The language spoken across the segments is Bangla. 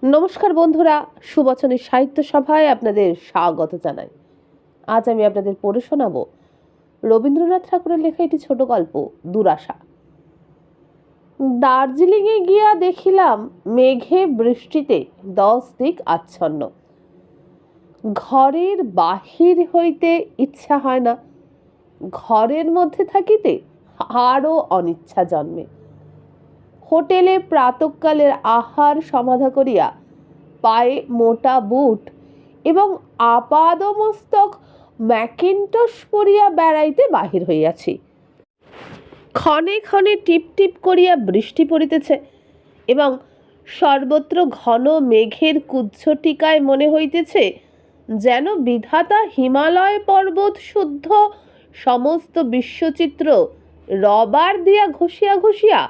নমস্কার বন্ধুরা, সুবচনের সাহিত্য সভায় আপনাদের স্বাগত জানাই। আজ আমি আপনাদের পড়ে শোনাব রবীন্দ্রনাথ ঠাকুরের লেখা একটি ছোট গল্প দুরাশা। দার্জিলিংয়ে গিয়া দেখিলাম মেঘে বৃষ্টিতে 10 দিক আচ্ছন্ন। ঘরের বাহির হইতে ইচ্ছা হয় না, ঘরের মধ্যে থাকিতে আরও অনিচ্ছা জন্মে। হোটেলে প্রাতঃকালের আহার সমাধা করিয়া পায়ে মোটা বুট এবং আপাদমস্তক ম্যাকিন্টশ পরিয়া বেড়াইতে বাহির হইয়াছি। ক্ষণে ক্ষণে টিপ টিপ করিয়া বৃষ্টি পড়িতেছে এবং সর্বত্র ঘন মেঘের কুজ্ঝটিকায় মনে হইতেছে যেন বিধাতা হিমালয় পর্বত শুদ্ধ সমস্ত বিশ্বচিত্র রবার দিয়া ঘষিয়া ঘষিয়া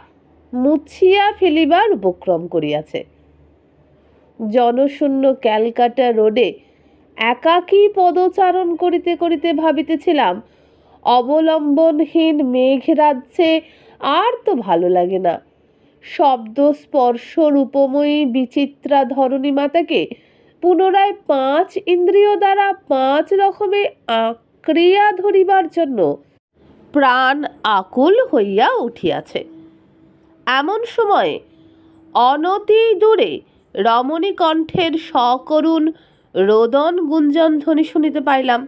মুছিয়া ফেলিবার উপক্রম করিয়াছে। জনশূন্য ক্যালকাটা রোডে একাকী পদচারণ করিতে করিতে ভাবিতেছিলাম, অবলম্বনহীন মেঘরাজ্যে আর তো ভালো লাগে না। শব্দ স্পর্শ রূপময়ী বিচিত্রা ধরণী মাতাকে পুনরায় 5 ইন্দ্রিয় দ্বারা 5 রকমে আঁকড়িয়া ধরিবার জন্য প্রাণ আকুল হইয়া উঠিয়াছে। এমন সময়ে অনতি দূরে রমণী কণ্ঠের সকরুণ রোদন গুঞ্জন ধ্বনি শুনিতে পাইলাম।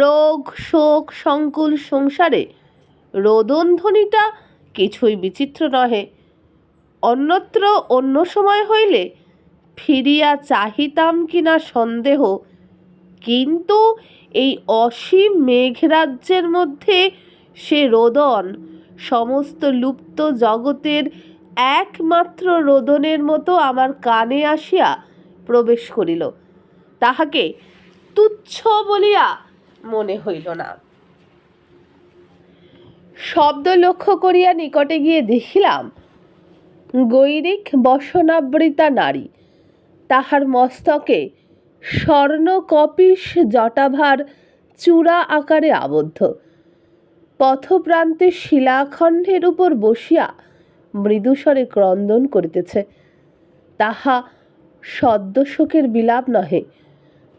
রোগ শোক সংকুল সংসারে রোদন ধ্বনিটা কিছুই বিচিত্র নহে। অন্যত্র অন্য সময় হইলে ফিরিয়া চাহিতাম কিনা সন্দেহ, কিন্তু এই অসীম মেঘরাজ্যের মধ্যে সে রোদন সমস্ত লুপ্ত জগতের একমাত্র রোদনের মতো আমার কানে আসিয়া প্রবেশ করিল। তাহাকে তুচ্ছ বলিয়া মনে হইল না। শব্দ লক্ষ্য করিয়া নিকটে গিয়ে দেখিলাম গৈরিক বসনাবৃতা নারী, তাহার মস্তকে স্বর্ণ কপিশ জটাভার চূড়া আকারে আবদ্ধ, পথপ্রান্তে শিলাখণ্ডের উপর বসিয়া মৃদুস্বরে ক্রন্দন করিতেছে। তাহা সদ্য শোকের বিলাপ নহে,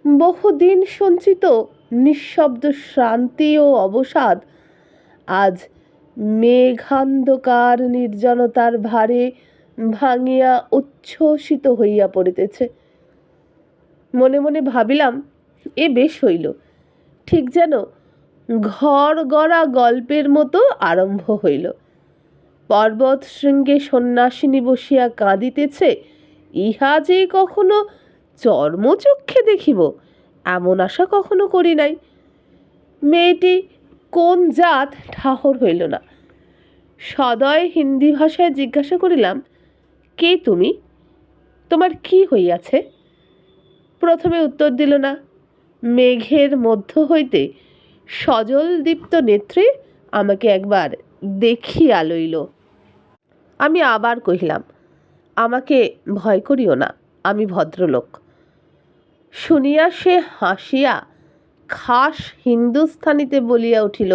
বহুদিন সঞ্চিত নিঃশব্দ শান্তি ও অবসাদ আজ মেঘান্ধকার নির্জনতার ভারে ভাঙিয়া উচ্ছ্বসিত হইয়া পড়িতেছে। মনে মনে ভাবিলাম, এ বেশ হইল, ঠিক যেন ঘর গড়া গল্পের মতো আরম্ভ হইল। পর্বত শৃঙ্গে সন্ন্যাসিনী বসিয়া কাঁদিতেছে, ইহা যে কখনো চর্মচক্ষে দেখিব এমন আশা কখনো করি নাই। মেয়েটি কোন জাত ঠাহর হইল না। সদয় হিন্দি ভাষায় জিজ্ঞাসা করিলাম, কে তুমি? তোমার কি হইয়াছে? প্রথমে উত্তর দিল না। মেঘের মধ্য হইতে সজল দীপ্ত নেত্রে আমাকে একবার দেখিয়া লইল। আমি আবার কহিলাম, আমাকে ভয় করিও না, আমি ভদ্রলোক। শুনিয়া সে হাসিয়া খাস হিন্দুস্থানিতে বলিয়া উঠিল,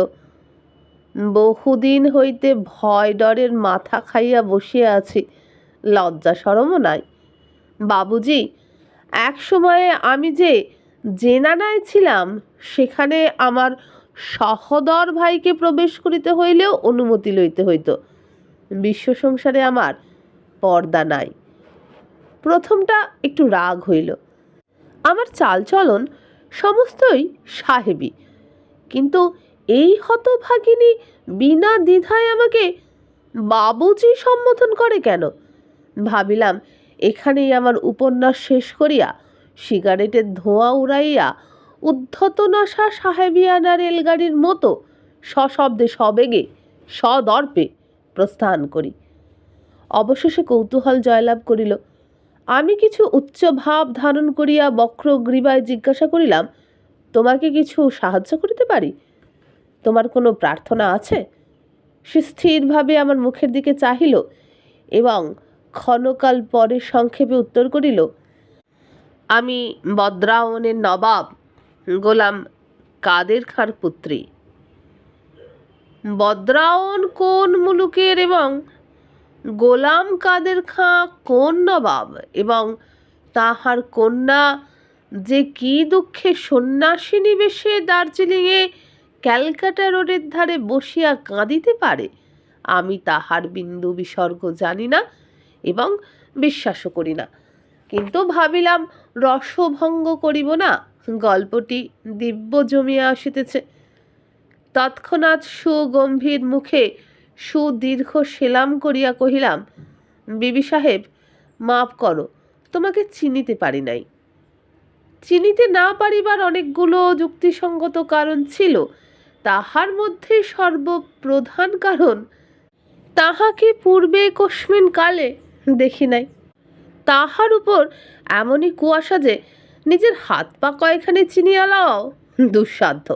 বহুদিন হইতে ভয় ডরের মাথা খাইয়া বসিয়া আছি, লজ্জা শরমও নাই। বাবুজি, এক সময়ে আমি যে জেনানায় ছিলাম সেখানে আমার সহোদর ভাইকে প্রবেশ করিতে হইলেও অনুমতি লইতে হইত। বিশ্ব সংসারে আমার পর্দা নাই। প্রথমটা একটু রাগ হইল। আমার চালচলন সমস্তই সাহেবী, কিন্তু এই হতভাগিনী বিনা দ্বিধায় আমাকে বাবুজি সম্বোধন করে কেন? ভাবিলাম, এখানেই আমার উপন্যাস শেষ করিয়া সিগারেটের ধোঁয়া উড়াইয়া উদ্ধত নশা সাহেবিয়ানা রেলগাড়ির মতো সশব্দে সবেগে সদর্পে প্রস্থান করি। অবশেষে কৌতূহল জয়লাভ করিল। আমি কিছু উচ্চ ভাব ধারণ করিয়া বক্র গ্রীবায় জিজ্ঞাসা করিলাম, তোমাকে কিছু সাহায্য করিতে পারি? তোমার কোনো প্রার্থনা আছে? সে স্থিরভাবে আমার মুখের দিকে চাহিল এবং ক্ষণকাল পরে সংক্ষেপে উত্তর করিল, আমি বদ্রাওনের নবাব গোলাম কাদের খাঁর পুত্রী। বদ্রাওন কোন মুলুকের এবং গোলাম কাদের খাঁ কোন নবাব এবং তাহার কন্যা যে কি দুঃখে সন্ন্যাসিনী বেশে দার্জিলিংয়ে ক্যালকাটা রোডের ধারে বসিয়া কাঁদিতে পারে, আমি তাহার বিন্দু বিসর্গ জানি না এবং বিশ্বাসও করি না। কিন্তু ভাবিলাম রসভঙ্গ করিব না, গল্পটি দিব্য জমিয়া আসিতেছে। তৎক্ষণাৎ সুগম্ভীর মুখে সুদীর্ঘ সেলাম করিয়া কহিলাম, বিবি সাহেব, মাফ করো, তোমাকে চিনিতে পারি নাই। চিনিতে না পারিবার অনেকগুলো যুক্তিসঙ্গত কারণ ছিল, তাহার মধ্যে সর্বপ্রধান কারণ, তাহাকে পূর্বে কস্মিন কালে দেখি নাই। তাহার উপর এমনই কুয়াশা যে নিজের হাত পা কয়েকখানি চিনিয়া লওয়াও দুঃসাধ্য।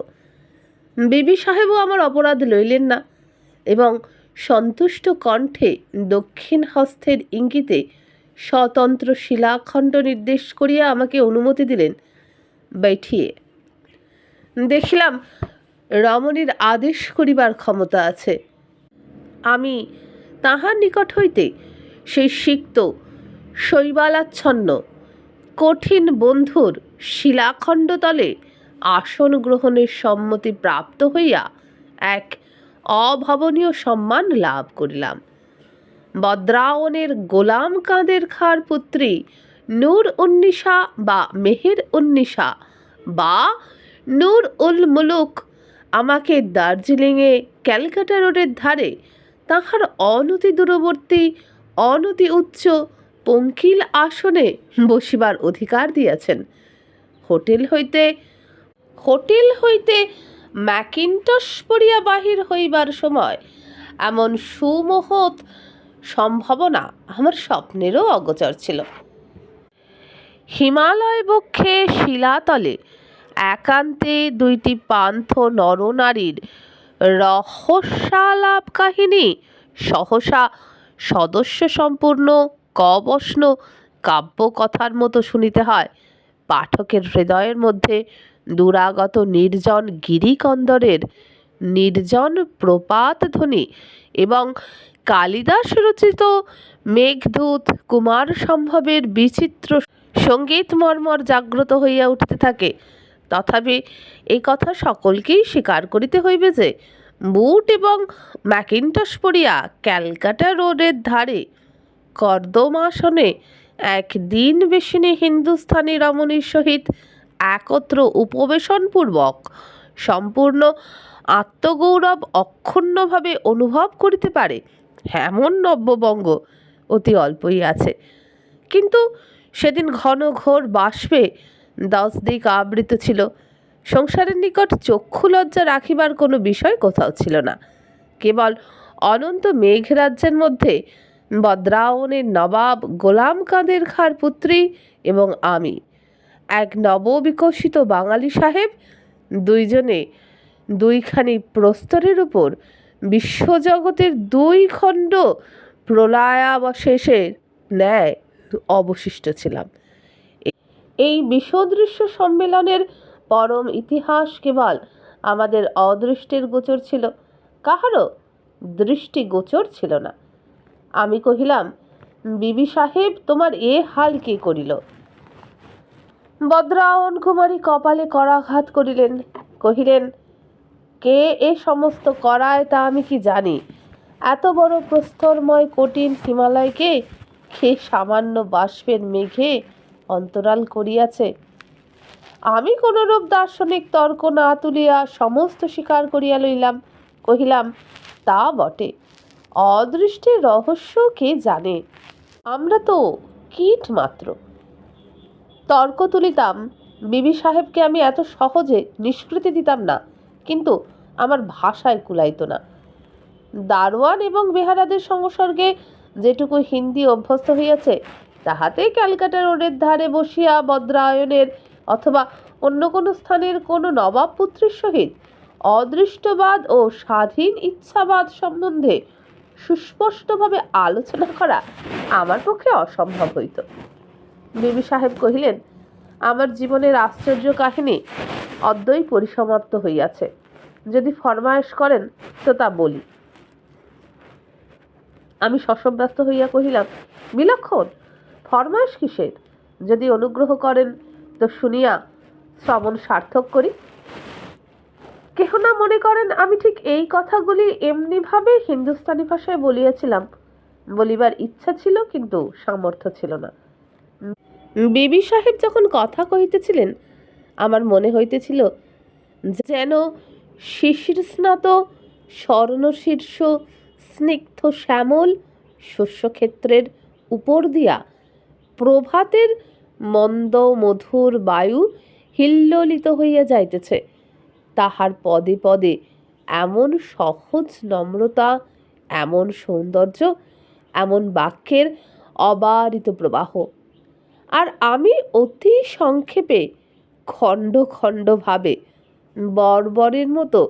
বিবি সাহেবও আমার অপরাধ লইলেন না এবং সন্তুষ্ট কণ্ঠে দক্ষিণ হস্তের ইঙ্গিতে স্বতন্ত্র শিলাখণ্ড নির্দেশ করিয়া আমাকে অনুমতি দিলেন বৈঠিয়ে। দেখিলাম রমণীর আদেশ করিবার ক্ষমতা আছে। আমি তাহার নিকট হইতে সেই সিক্ত শৈবালাচ্ছন্ন কঠিন বন্ধুর শিলাখণ্ড তলে আসন গ্রহণের সম্মতি প্রাপ্ত হইয়া এক অভাবনীয় সম্মান লাভ করিলাম। বদ্রাওনের গোলাম কাদের খাঁর পুত্রী নূর উন্নিসা বা মেহের উন্নিসা বা নূর উল মুলুক আমাকে দার্জিলিংয়ে ক্যালকাটা রোডের ধারে তাহার অনতি দূরবর্তী অনতি উচ্চ পঙ্কিল আসনে বসিবার অধিকার দিয়াছেন। হোটেল হইতে ম্যাকিন্টশ পরিয়া বাহির হইবার সময় এমন সুমহৎ সম্ভাবনা আমার স্বপ্নেরও অগোচর ছিল। হিমালয় বক্ষে শিলাতলে একান্তে দুইটি পান্থ নরনারীর রহস্যালাপ কাহিনী সহসা সদস্য সম্পূর্ণ কবষ্ণ কাব্যকথার মতো শুনিতে হয়। পাঠকের হৃদয়ের মধ্যে দূরাগত নির্জন গিরিকন্দরের নির্জন প্রপাত ধ্বনি এবং কালিদাস রচিত মেঘদূত কুমার সম্ভবের বিচিত্র সঙ্গীত মর্মর জাগ্রত হইয়া উঠিতে থাকে। তথাপি এই কথা সকলকেই স্বীকার করিতে হইবে যে বুট এবং ম্যাকিন্টশ পরিয়া ক্যালকাটা রোডের ধারে কর্দমাসনে এক দিন বেশিনী হিন্দুস্থানী রমণীর সহিত একত্র উপবেশনপূর্বক সম্পূর্ণ আত্মগৌরব অক্ষুণ্ণভাবে অনুভব করিতে পারে এমন নব্যবঙ্গ অতি অল্পই আছে। কিন্তু সেদিন ঘন ঘোর বাষ্পে 10 দিক আবৃত ছিল। সংসারের নিকট চক্ষু লজ্জা রাখিবার কোনো বিষয় কোথাও ছিল না। কেবল অনন্ত মেঘরাজ্যের মধ্যে বদ্রাওনের নবাব গোলাম কাদের খাঁর পুত্রী এবং আমি, এক নববিকশিত বাঙালি সাহেব, দুইজনে দুইখানি প্রস্তরের উপর বিশ্বজগতের 2 খণ্ড প্রলয়াবশেষের ন্যায় অবশিষ্ট ছিলাম। এই বিশ্বদৃশ্য সম্মেলনের পরম ইতিহাস কেবল আমাদের অদৃষ্টের গোচর ছিল, কাহারও দৃষ্টিগোচর ছিল না। আমি কহিলাম, বিবি সাহেব, তোমার এ হাল কে করিল? বদ্রাওন কুমারী কপালে করাঘাত করিলেন, কহিলেন, কে এ সমস্ত করায় তা আমি কি জানি। এত বড় প্রস্তরময় কঠিন হিমালয়কে কে সামান্য বাষ্পের মেঘে অন্তরাল করিয়াছে? আমি কোনরূপ দার্শনিক তর্ক না তুলিয়া সমস্ত স্বীকার করিয়া লইলাম। কহিলাম, তা বটে, অদৃষ্টের রহস্য কে জানে, আমরা তো কীট মাত্র। তর্ক তুলিতাম, বিবি সাহেবকে আমি এত সহজে নিষ্কৃতি দিতাম না, কিন্তু আমার ভাষায় কুলাইত না। দারোয়ান এবং বেহারাদের সংসর্গে যেটুকু হিন্দি অভ্যস্ত হইয়াছে, তাহাতে ক্যালকাটা রোডের ধারে বসিয়া বদ্রায়নের অথবা অন্য কোনো স্থানের কোনো নবাব পুত্রের সহিত অদৃষ্টবাদ ও স্বাধীন ইচ্ছাবাদ সম্বন্ধে সুস্পষ্টভাবে আলোচনা করা আমার পক্ষে অসম্ভব হইত। বিবি সাহেব কহিলেন, আমার জীবনের আশ্চর্য কাহিনী অদ্যই পরিসমাপ্ত হইয়াছে। যদি ফরমায়েশ করেন তো তা বলি। আমি শশব্যস্ত হইয়া কহিলাম, বিলক্ষণ, ফরমায়েশ কিসের? যদি অনুগ্রহ করেন তো শুনিয়া শ্রবণ সার্থক করি। কেহ না মনে করেন আমি ঠিক এই কথাগুলি এমনিভাবে হিন্দুস্তানি ভাষায় বলিয়াছিলাম। বলিবার ইচ্ছা ছিল, কিন্তু সামর্থ্য ছিল না। বিবি সাহেব যখন কথা কহিতেছিলেন, আমার মনে হইতেছিল যেন শিশিরস্নাত স্বর্ণশীর্ষ স্নিগ্ধ শ্যামল শস্যক্ষেত্রের উপর দিয়া প্রভাতের মন্দ মধুর বায়ু হিল্লোলিত হইয়া যাইতেছে। তাহার পদে পদে এমন সহজ নম্রতা, এমন সৌন্দর্য, এমন বাক্যের অবারিত প্রবাহ। আর আমি অতি সংক্ষেপে খণ্ড খণ্ডভাবে বর্বরের মতো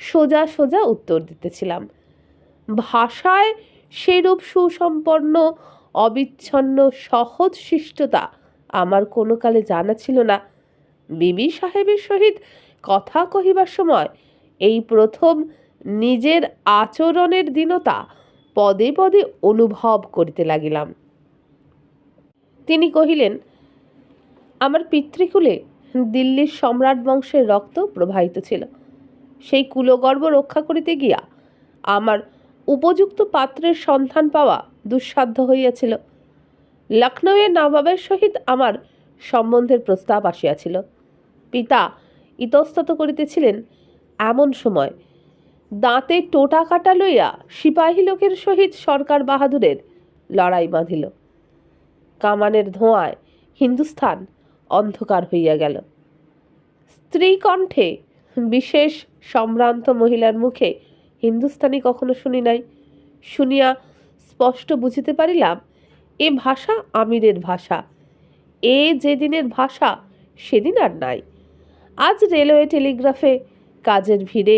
সোজা সোজা উত্তর দিতেছিলাম। ভাষায় সেরূপ সুসম্পন্ন অবিচ্ছন্ন সহজ শিষ্টতা আমার কোনো কালে জানা ছিল না। বিবি সাহেবের সহিত কথা কহিবার সময় এই প্রথম নিজের আচরণের দীনতা পদে পদে অনুভব করিতে লাগিলাম। তিনি কহিলেন, আমার পিতৃকুলে দিল্লির সম্রাট বংশের রক্ত প্রবাহিত ছিল। সেই কুলগর্ব রক্ষা করিতে গিয়া আমার উপযুক্ত পাত্রের সন্ধান পাওয়া দুঃসাধ্য হইয়াছিল। লখনৌয়ের নবাবের সহিত আমার সম্বন্ধের প্রস্তাব আসিয়াছিল। পিতা ইতস্তত করিতেছিলেন, এমন সময় দাঁতে টোটা কাটা লইয়া সিপাহী লোকের সহিত সরকার বাহাদুরের লড়াই বাঁধিল। কামানের ধোঁয়ায় হিন্দুস্থান অন্ধকার হইয়া গেল। স্ত্রী কণ্ঠে, বিশেষ সম্ভ্রান্ত মহিলার মুখে হিন্দুস্তানি কখনো শুনি নাই। শুনিয়া স্পষ্ট বুঝিতে পারিলাম এ ভাষা আমিরের ভাষা। এ যেদিনের ভাষা সেদিন আর নাই। আজ রেলওয়ে টেলিগ্রাফে কাজের ভিড়ে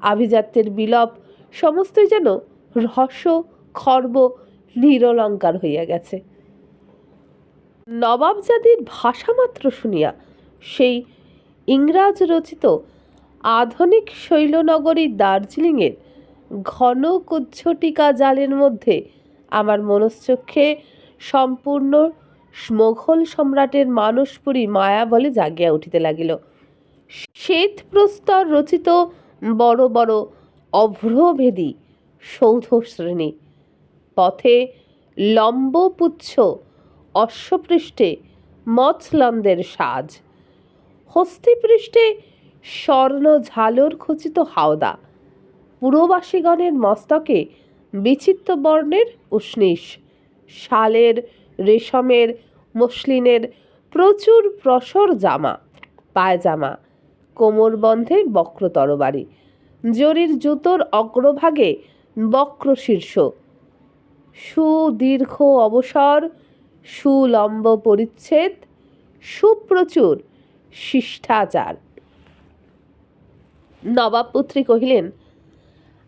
আভিজাত্যের বিলোপ সমস্তই যেন রহস্য খর্ব নিরলঙ্কার হইয়া গেছে। নবাবজাদির ভাষা মাত্র শুনিয়া সেই ইংরাজ রচিত আধুনিক শৈলনগরী দার্জিলিংয়ের ঘন কুজ্ঝটিকা জালের মধ্যে আমার মনশ্চক্ষে সম্পূর্ণ মোঘল সম্রাটের মানসপুরী মায়া বলে জাগিয়া উঠিতে লাগিল। শ্বেত প্রস্তর রচিত বড় বড় অভ্রভেদী সৌধ শ্রেণী, পথে লম্বপুচ্ছ, অশ্বপৃষ্ঠে মৎস্যলন্দের সাজ, হস্তিপৃষ্ঠে স্বর্ণ ঝালর খচিত হাওদা, পুরবাসীগণের মস্তকে বিচিত্র বর্ণের উষ্ণীষ, শালের, রেশমের, মসলিনের প্রচুর প্রসর জামা, পায়জামা, কোমরবন্ধে বক্র তরবারি, জরির জুতোর অগ্রভাগে বক্র শীর্ষ, সুদীর্ঘ অবসর, সুলম্ব পরিচ্ছেদ, সুপ্রচুর শিষ্টাচার। নবাবপুত্রী কহিলেন,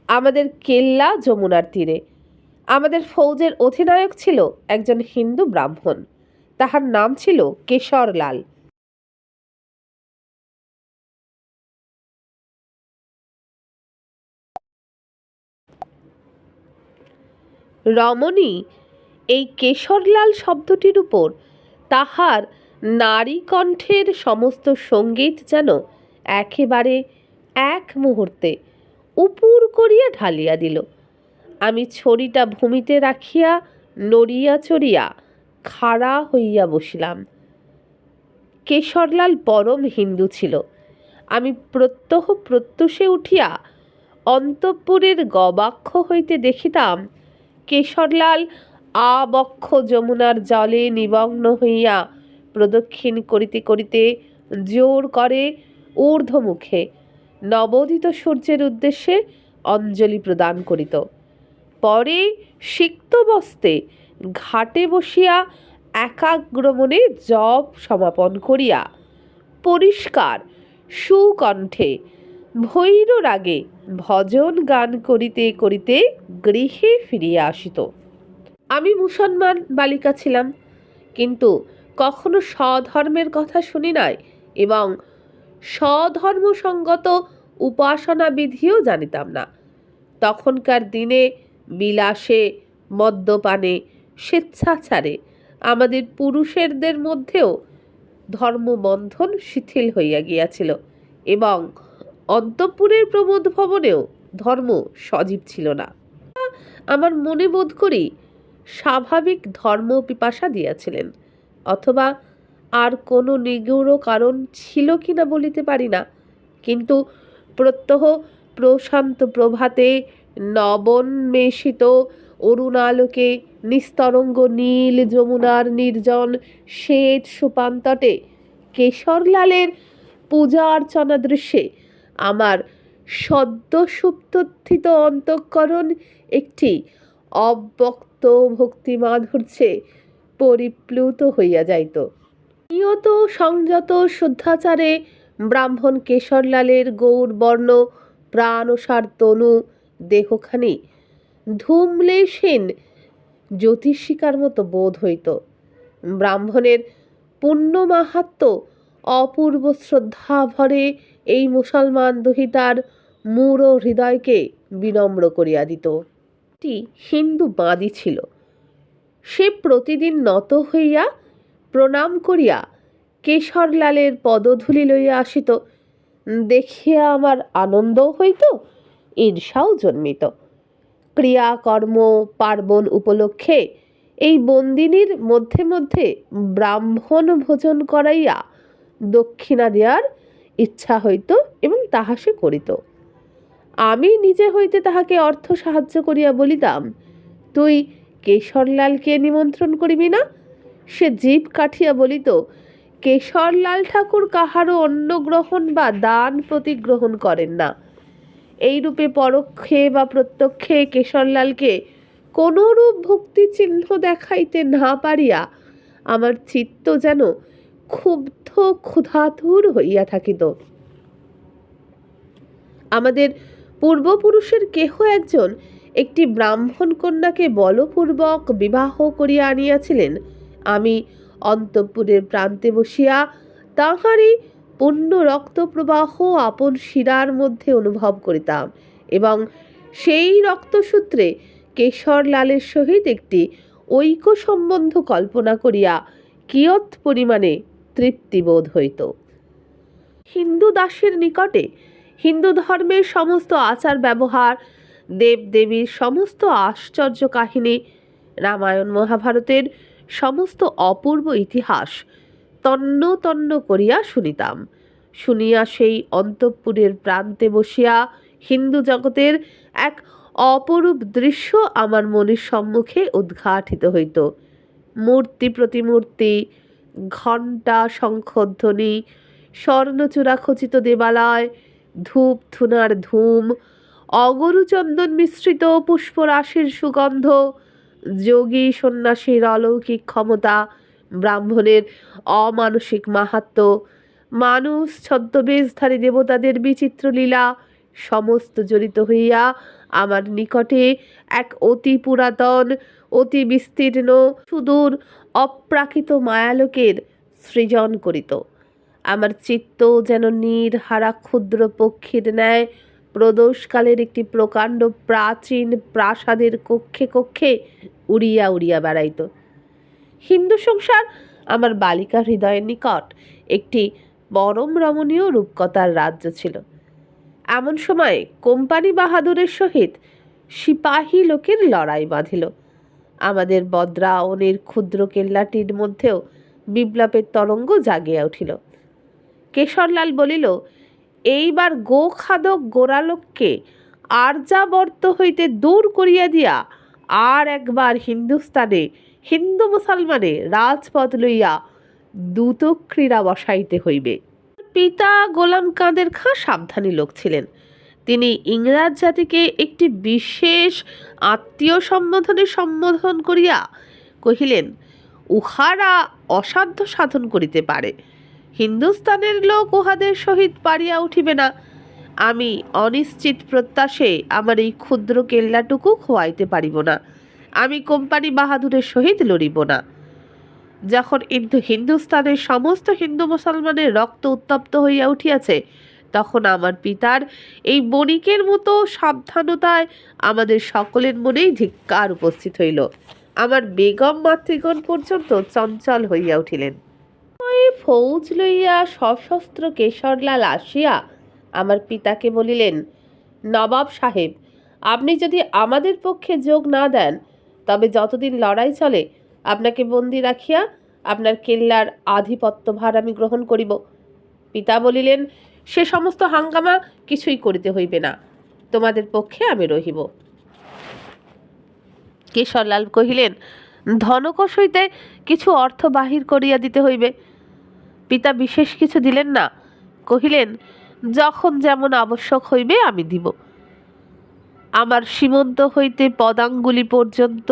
আমাদের কেল্লা যমুনার তীরে। আমাদের ফৌজের অধিনায়ক ছিল একজন হিন্দু ব্রাহ্মণ। তাহার নাম ছিল কেশরলাল। রমণী এই কেশরলাল শব্দটির উপর তাহার নারী কণ্ঠের সমস্ত সঙ্গীত যেন একেবারে এক মুহূর্তে উপুর করিয়া ঢালিয়া দিল। আমি ছড়িটা ভূমিতে রাখিয়া নড়িয়া চড়িয়া খাড়া হইয়া বসিলাম। কেশরলাল পরম হিন্দু ছিল। আমি প্রত্যহ প্রত্যুষে উঠিয়া অন্তঃপুরের গবাক্ষ হইতে দেখিতাম কেশরলাল আবক্ষ যমুনার জলে নিমগ্ন হইয়া প্রদক্ষিণ করিতে করিতে জোর করে ঊর্ধ্বমুখে নবোদিত সূর্যের উদ্দেশ্যে অঞ্জলি প্রদান করিত। পরে সিক্তবস্তে ঘাটে বসিয়া একাগ্রমনে জপ সমাপন করিয়া পরিষ্কার সুকণ্ঠে ভৈর রাগে ভজন গান করিতে করিতে গৃহে ফিরিয়া আসিত। আমি মুসলমান বালিকা ছিলাম, কিন্তু কখনো স্বধর্মের কথা শুনি নাই এবং স্বধর্মসঙ্গত উপাসনা বিধিও জানিতাম না। তখনকার দিনে বিলাসে মদ্যপানে, স্বেচ্ছাচারে আমাদের পুরুষেরদের মধ্যেও ধর্মবন্ধন শিথিল হইয়া গিয়াছিল এবং অন্তঃপুরের প্রমোদ ভবনেও ধর্ম সজীব ছিল না। আমার মনে বোধ করি স্বাভাবিক ধর্ম পিপাসা দিয়াছিলেন, অথবা আর কোনো নিগূঢ় কারণ ছিল কিনা বলিতে পারি না, কিন্তু প্রত্যহ প্রশান্ত প্রভাতে নবন্মেষিত অরুণালোকে নিস্তরঙ্গ নীল যমুনার নির্জন শ্বেত সোপানতটে কেশরলালের পূজা অর্চনা দৃশ্যে আমার সদ্য সুপ্তথিত অন্তঃকরণ একটি অব্যক্ত ভক্তি মাধুর্যে পরিপ্লুত হইয়া যাইত। নিয়ত সংযত শুদ্ধাচারে ব্রাহ্মণ কেশরলালের গৌরবর্ণ প্রাণসার তনু দেহখানি ধূমলেশহীন জ্যোতিষিকার মতো বোধ হইত। ব্রাহ্মণের পুণ্য মাহাত্ম্য অপূর্ব শ্রদ্ধা ভরে এই মুসলমান দহিতার মূঢ় হৃদয়কে বিনম্র করিয়া দিত। একটি হিন্দু বাঁদি ছিল, সে প্রতিদিন নত হইয়া প্রণাম করিয়া কেশরলালের পদধূলি লইয়া আসিত। দেখিয়া আমার আনন্দও হইত, ঈর্ষাও জন্মিত। ক্রিয়াকর্ম পার্বণ উপলক্ষে এই বন্দিনীর মধ্যে মধ্যে ব্রাহ্মণ ভোজন করাইয়া দক্ষিণা দেওয়ার ইচ্ছা হইত এবং তাহা সে করিত। আমি নিজে হইতে তাহাকে অর্থ সাহায্য করিয়া বলিতাম, তুই কেশরলালকে নিমন্ত্রণ করিবি না? সে জিভ কাঠিয়া বলিত, কেশরলাল ঠাকুর কাহারও অন্ন গ্রহণ বা দান প্রতিগ্রহণ করেন না। এইরূপে পরোক্ষে বা প্রত্যক্ষে কেশরলালকে কোনরূপ ভক্তি চিহ্ন দেখাইতে না পারিয়া আমার চিত্ত যেন ক্ষুব্ধ ক্ষুধাতুর হইয়া থাকিত। আমাদের পূর্বপুরুষের কেহ একজন একটি ব্রাহ্মণ কন্যাকে বলপূর্বক বিবাহ করিয়া আনিয়াছিলেন। আমি অন্তঃপুরের প্রান্তে বসিয়া তাহারই পুণ্য রক্তপ্রবাহ আপন শিরার মধ্যে অনুভব করিতাম এবং সেই রক্তসূত্রে কেশরলালের সহিত একটি ঐক্য সম্বন্ধ কল্পনা করিয়া কিয়ৎ পরিমাণে তৃপ্তিবোধ হইত। হিন্দু দাসের নিকটে হিন্দু ধর্মের সমস্ত আচার ব্যবহার, দেবদেবীর সমস্ত আশ্চর্য কাহিনী, রামায়ণ মহাভারতের সমস্ত অপূর্ব ইতিহাস তন্ন তন্ন করিয়া শুনিতাম। শুনিয়া সেই অন্তঃপুরের প্রান্তে বসিয়া হিন্দু জগতের এক অপরূপ দৃশ্য আমার মনের সম্মুখে উদ্ঘাটিত হইত। মূর্তি প্রতিমূর্তি, ঘণ্টা শঙ্খধ্বনি, স্বর্ণচূড়া খচিত দেবালয়, ধূপ ধুনার ধূম, অগরুচন্দন মিশ্রিত পুষ্পরাশির সুগন্ধ, যোগী সন্ন্যাসীর অলৌকিক ক্ষমতা, ব্রাহ্মণের অমানসিক মাহাত্ম্য, মানুষ ছদ্মবেশধারী দেবতাদের বিচিত্র লীলা সমস্ত জড়িত হইয়া আমার নিকটে এক অতি পুরাতন, অতি বিস্তীর্ণ, সুদূর অপ্রাকৃত মায়ালোকের সৃজন করিত। আমার চিত্ত যেন নির্হারা ক্ষুদ্র পক্ষীর ন্যায় প্রদোষকালের একটি প্রকাণ্ড প্রাচীন প্রাসাদের কক্ষে কক্ষে উড়িয়া উড়িয়া বেড়াইত। হিন্দু সংসার আমার বালিকা হৃদয়ের নিকট একটি পরম রমণীয় রূপকথার রাজ্য ছিল। এমন সময় কোম্পানি বাহাদুরের সহিত সিপাহী লোকের লড়াই বাঁধিল। আমাদের বদ্রাওনের ক্ষুদ্র কেল্লাটির মধ্যেও বিপ্লবের তরঙ্গ জাগিয়া উঠিল। কেশরলাল বলিল, এইবার গোখাদক গোরালোককে আর্যাবর্ত হইতে দূর করিয়া দিয়া আর একবার হিন্দুস্তানে হিন্দু মুসলমানে রাজপথ লইয়া দ্রুত ক্রীড়া বসাইতে হইবে। পিতা গোলাম কাদের খাঁ সাবধানী লোক ছিলেন। তিনি ইংরাজ জাতিকে একটি বিশেষ আত্মীয় সম্বোধনে সম্বোধন করিয়া কহিলেন, উহারা অসাধ্য সাধন করিতে পারে, হিন্দুস্তানের লোক উহাদের সহিত পারিয়া উঠিবে না। আমি অনিশ্চিত প্রত্যাশে আমার এই ক্ষুদ্র কেল্লাটুকু খোয়াইতে পারিব না। আমি কোম্পানি বাহাদুরের সহিত লড়িব না। যখন হিন্দুস্তানের সমস্ত হিন্দু মুসলমানের রক্ত উত্তপ্ত হইয়া উঠিয়াছে, তখন আমার পিতার এই বণিকের মতো সাবধানতায় আমাদের সকলের মনেই ধিক্কার উপস্থিত হইল। আমার বেগম মাতৃগণ পর্যন্ত চঞ্চল হইয়া উঠিলেন। ওই ফৌজ লইয়া সশস্ত্র কেশরলাল আসিয়া আমার পিতাকে বলিলেন, নবাব সাহেব, আপনি যদি আমাদের পক্ষে যোগ না দেন, তবে যতদিন লড়াই চলে আপনাকে বন্দি রাখিয়া আপনার কেল্লার আধিপত্যভার আমি গ্রহণ করিব। পিতা বলিলেন, সে সমস্ত হাঙ্গামা কিছুই করিতে হইবে না, তোমাদের পক্ষে আমি রহিব। কেশরলাল কহিলেন, ধনকোষ হইতে কিছু অর্থ বাহির করিয়া দিতে হইবে। পিতা বিশেষ কিছু দিলেন না, কহিলেন, যখন যেমন আবশ্যক হইবে আমি দিব। আমার সীমন্ত হইতে পদাঙ্গুলি পর্যন্ত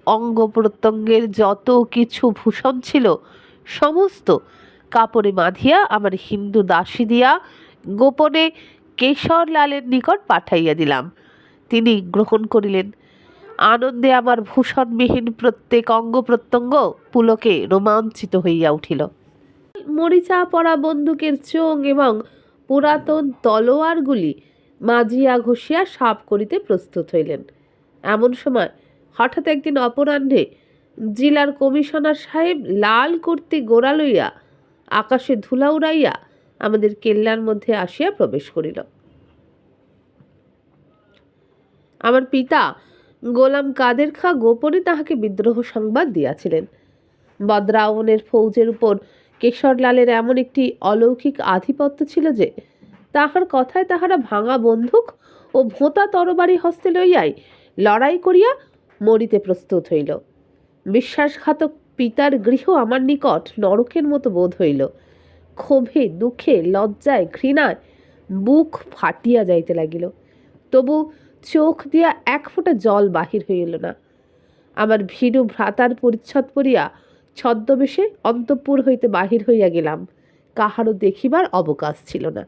অঙ্গ প্রত্যঙ্গের যত কিছু ভূষণ ছিল সমস্ত কাপড়ে বাঁধিয়া আমার হিন্দু দাসী দিয়া গোপনে কেশরলালের নিকট পাঠাইয়া দিলাম। তিনি গ্রহণ করিলেন। আনন্দে আমার ভূষণবিহীন প্রত্যেক অঙ্গ প্রত্যঙ্গ পুলকে রোমাঞ্চিত হইয়া উঠিল। মরিচা পড়া বন্দুকের চোঙ এবং পুরাতন তলোয়ারগুলি মাজিয়া ঘষিয়া সাপ করিতে প্রস্তুত হইলেন। এমন সময় হঠাৎ একদিন অপরাহ্নে জেলার কমিশনার সাহেব লাল কুর্তি গোড়া লইয়া আকাশে ধুলা উড়াইয়া আমাদের কেল্লার মধ্যে আসিয়া প্রবেশ করিল। আমার পিতা গোলাম কাদের খাঁ গোপনে তাহাকে বিদ্রোহ সংবাদ দিয়াছিলেন। বদরাওনের ফৌজের উপর কেশরলালের এমন একটি অলৌকিক আধিপত্য ছিল যে তাহার কথায় তাহারা ভাঙা বন্দুক ও ভোঁতা তরবারি হস্তে লইয়াই লড়াই করিয়া মরিতে প্রস্তুত হইল। বিশ্বাসঘাতক পিতার গৃহ আমার নিকট নরকের মতো বোধ হইল। ক্ষোভে, দুঃখে, লজ্জায়, ঘৃণায় বুক ফাটিয়া যাইতে লাগিল। তবু চোখ দিয়া এক ফোঁটা জল বাহির হইল না। আমার ভীরু ভ্রাতার পরিচ্ছদ পরিয়া ছদ্মবেশে অন্তঃপুর হইতে বাহির হইয়া গেলাম। কাহারও দেখিবার অবকাশ ছিল না।